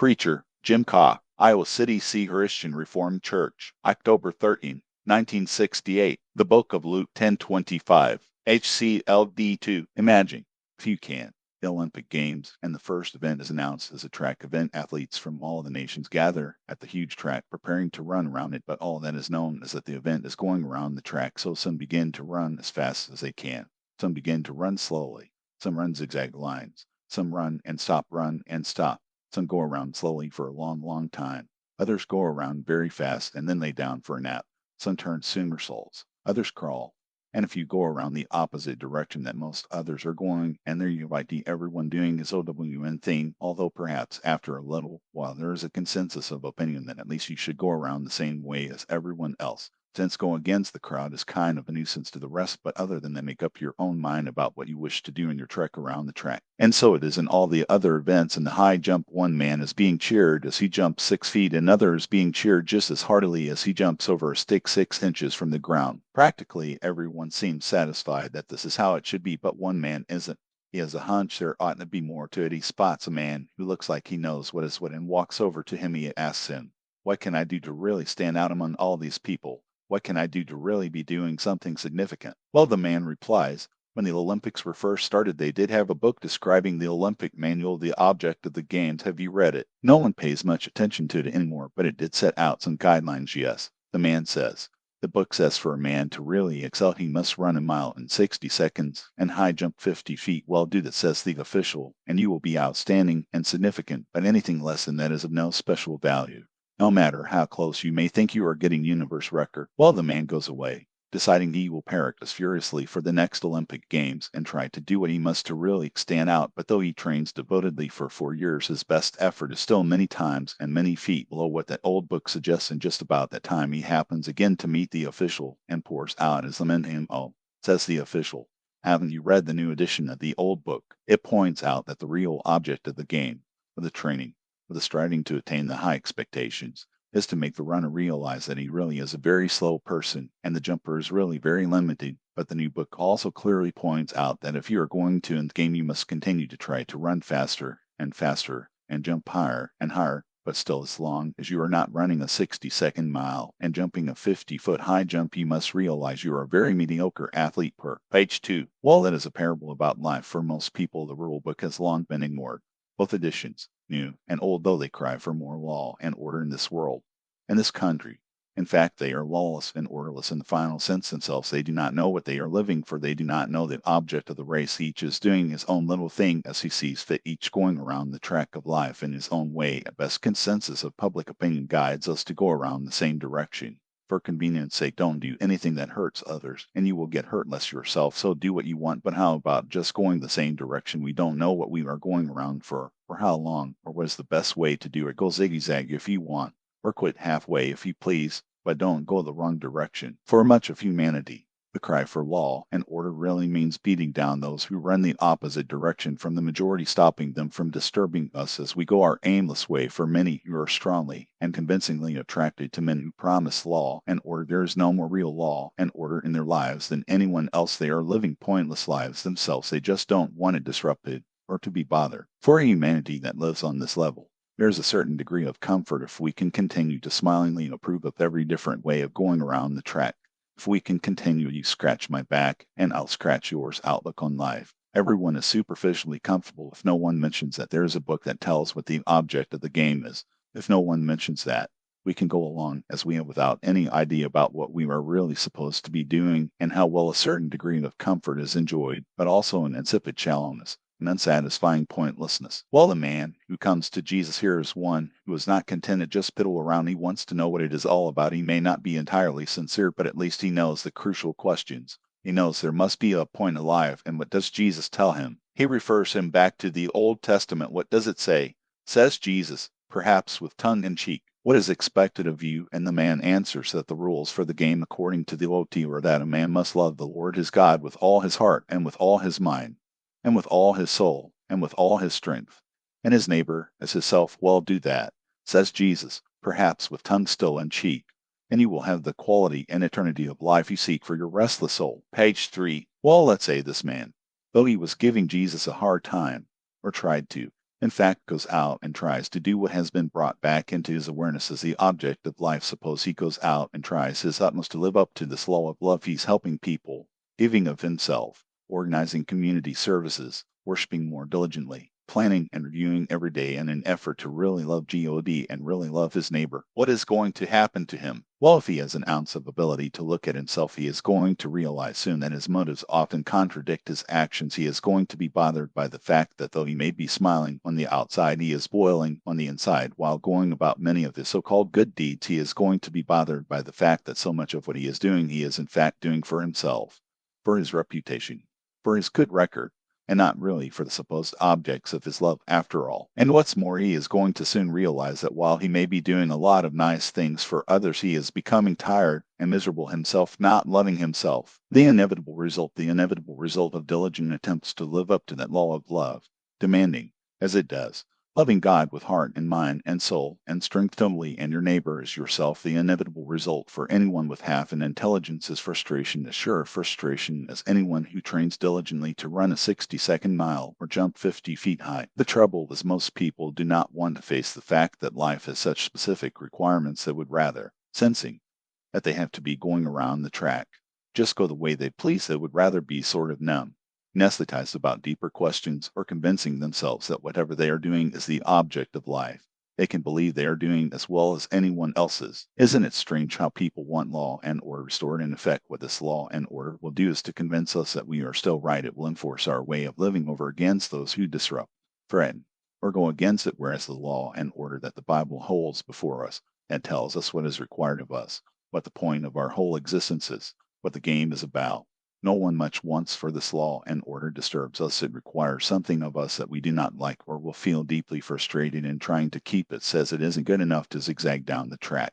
Preacher, Jim Cock, Iowa City C. Christian Reformed Church, October 13, 1968. The Book of Luke 10:25. HCLD2. Imagine, if you can, the Olympic Games, and the first event is announced as a track event. Athletes from all the nations gather at the huge track preparing to run around it, but all that is known is that the event is going around the track, so some begin to run as fast as they can. Some begin to run slowly. Some run zigzag lines. Some run and stop, run and stop. Some go around slowly for a long, long time. Others go around very fast and then lay down for a nap. Some turn somersaults. Others crawl. And if you go around the opposite direction that most others are going, and there you might see everyone doing his OWN thing, although perhaps after a little while there is a consensus of opinion that at least you should go around the same way as everyone else. Since going against the crowd is kind of a nuisance to the rest, but other than that, make up your own mind about what you wish to do in your trek around the track. And so it is in all the other events. In the high jump, one man is being cheered as he jumps 6 feet, and another is being cheered just as heartily as he jumps over a stick 6 inches from the ground. Practically everyone seems satisfied that this is how it should be, but one man isn't. He has a hunch there ought to be more to it. He spots a man who looks like he knows what is what and walks over to him. He asks him, "What can I do to really stand out among all these people? What can I do to really be doing something significant?" Well, the man replies, "When the Olympics were first started, they did have a book describing the Olympic manual, the object of the games. Have you read it?" No one pays much attention to it anymore, but it did set out some guidelines, yes. The man says, "The book says for a man to really excel, he must run a mile in 60 seconds and high jump 50 feet. Well, do that," says the official, "and you will be outstanding and significant, but anything less than that is of no special value. No matter how close you may think you are getting universe record." Well, the man goes away, deciding he will practice furiously for the next Olympic Games and try to do what he must to really stand out, but though he trains devotedly for 4 years, his best effort is still many times and many feet below what that old book suggests. And just about that time he happens again to meet the official and pours out his lament. "Oh," says the official, "haven't you read the new edition of the old book? It points out that the real object of the game, of the training, of the striving to attain the high expectations, is to make the runner realize that he really is a very slow person and the jumper is really very limited. But the new book also clearly points out that if you are going to in the game, you must continue to try to run faster and faster and jump higher and higher, but still as long as you are not running a 60-second mile and jumping a 50-foot high jump, you must realize you are a very mediocre athlete." Per page 2. Well, that is a parable about life. For most people, the rule book has long been ignored. Both editions, new and old, though they cry for more law and order in this world, in this country. In fact, they are lawless and orderless in the final sense themselves. They do not know what they are living for. They do not know the object of the race. Each is doing his own little thing as he sees fit, each going around the track of life in his own way. At best consensus of public opinion guides us to go around the same direction. For convenience sake, don't do anything that hurts others, and you will get hurt less yourself, so do what you want. But how about just going the same direction? We don't know what we are going around for how long, or what is the best way to do it. Go zigzag if you want, or quit halfway if you please, but don't go the wrong direction. For much of humanity, the cry for law and order really means beating down those who run the opposite direction from the majority, stopping them from disturbing us as we go our aimless way. For many who are strongly and convincingly attracted to men who promise law and order, there is no more real law and order in their lives than anyone else. They are living pointless lives themselves. They just don't want it disrupted or to be bothered. For a humanity that lives on this level, there is a certain degree of comfort if we can continue to smilingly approve of every different way of going around the track. If we can continue, "You scratch my back and I'll scratch yours" outlook on life. Everyone is superficially comfortable if no one mentions that there is a book that tells what the object of the game is. If no one mentions that, we can go along as we have without any idea about what we are really supposed to be doing and how well a certain degree of comfort is enjoyed, but also an insipid shallowness, an unsatisfying pointlessness. Well, the man who comes to Jesus here is one who is not content to just piddle around. He wants to know what it is all about. He may not be entirely sincere, but at least he knows the crucial questions. He knows there must be a point alive, and what does Jesus tell him? He refers him back to the Old Testament. What does it say? Says Jesus, perhaps with tongue in cheek, "What is expected of you?" And the man answers that the rules for the game according to the OT are that a man must love the Lord his God with all his heart and with all his mind, and with all his soul, and with all his strength, and his neighbor as himself. Well, do that, says Jesus, perhaps with tongue still in cheek, and you will have the quality and eternity of life you seek for your restless soul. Page 3. Well, let's say this man, though he was giving Jesus a hard time, or tried to, in fact goes out and tries to do what has been brought back into his awareness as the object of life. Suppose he goes out and tries his utmost to live up to this law of love. He's helping people, giving of himself, organizing community services, worshiping more diligently, planning and reviewing every day in an effort to really love God and really love his neighbor. What is going to happen to him? Well, if he has an ounce of ability to look at himself, he is going to realize soon that his motives often contradict his actions. He is going to be bothered by the fact that though he may be smiling on the outside, he is boiling on the inside. While going about many of his so-called good deeds, he is going to be bothered by the fact that so much of what he is doing, he is in fact doing for himself, for his reputation, for his good record, and not really for the supposed objects of his love after all. And what's more, he is going to soon realize that while he may be doing a lot of nice things for others, he is becoming tired and miserable himself, not loving himself. The inevitable result of diligent attempts to live up to that law of love, demanding, as it does, loving God with heart and mind and soul and strength totally, and your neighbor as yourself. The inevitable result for anyone with half an intelligence is frustration, as sure frustration as anyone who trains diligently to run a 60-second mile or jump 50 feet high. The trouble is most people do not want to face the fact that life has such specific requirements that would rather, sensing that they have to be going around the track, just go the way they please, they would rather be sort of numb, anesthetized about deeper questions, or convincing themselves that whatever they are doing is the object of life. They can believe they are doing as well as anyone else's. Isn't it strange how people want law and order restored? In effect, what this law and order will do is to convince us that we are still right. It will enforce our way of living over against those who disrupt, threaten, or go against it, whereas the law and order that the Bible holds before us and tells us what is required of us, what the point of our whole existence is, what the game is about. No one much wants, for this law and order disturbs us. It requires something of us that we do not like or will feel deeply frustrated in trying to keep. It says it isn't good enough to zigzag down the track,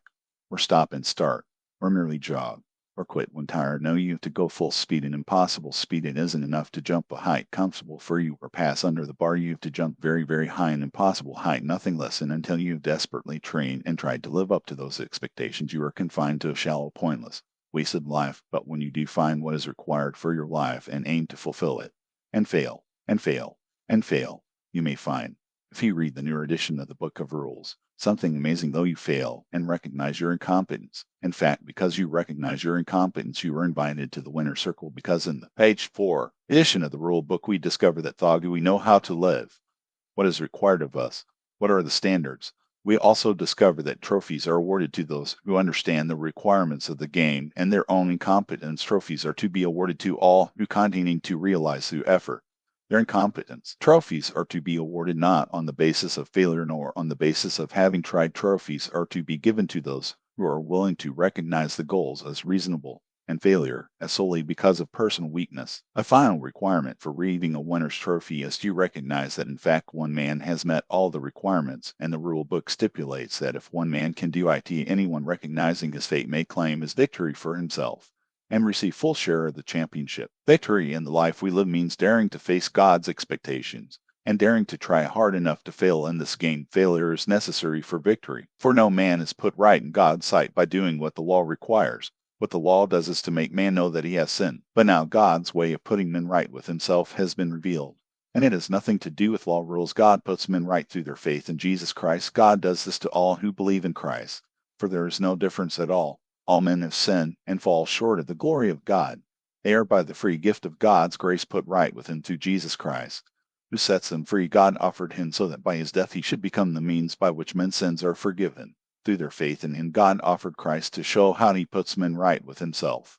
or stop and start, or merely jog, or quit when tired. No, you have to go full speed, an impossible speed. It isn't enough to jump a height comfortable for you or pass under the bar. You have to jump very, very high, an impossible height, nothing less. And until you have desperately trained and tried to live up to those expectations, you are confined to a shallow, pointless, wasted life. But when you do find what is required for your life and aim to fulfill it, and fail, and fail, and fail, you may find, if you read the newer edition of the Book of Rules, something amazing. Though you fail and recognize your incompetence. In fact, because you recognize your incompetence, you are invited to the winner's circle, because in the page 4 edition of the rule book, we discover that do we know how to live, what is required of us, what are the standards. We also discover that trophies are awarded to those who understand the requirements of the game, and their own incompetence. Trophies are to be awarded to all who continue to realize through effort their incompetence. Trophies are to be awarded not on the basis of failure nor on the basis of having tried. Trophies are to be given to those who are willing to recognize the goals as reasonable and failure as solely because of personal weakness. A final requirement for receiving a winner's trophy is to recognize that in fact one man has met all the requirements, and the rule book stipulates that if one man can do it, anyone recognizing his fate may claim his victory for himself and receive full share of the championship. Victory in the life we live means daring to face God's expectations and daring to try hard enough to fail in this game. Failure is necessary for victory, for no man is put right in God's sight by doing what the law requires. What the law does is to make man know that he has sinned. But now God's way of putting men right with himself has been revealed, and it has nothing to do with law rules. God puts men right through their faith in Jesus Christ. God does this to all who believe in Christ, for there is no difference at all. All men have sinned and fall short of the glory of God. They are by the free gift of God's grace put right with him through Jesus Christ, who sets them free. God offered him so that by his death he should become the means by which men's sins are forgiven through their faith in him. God offered Christ to show how he puts men right with himself.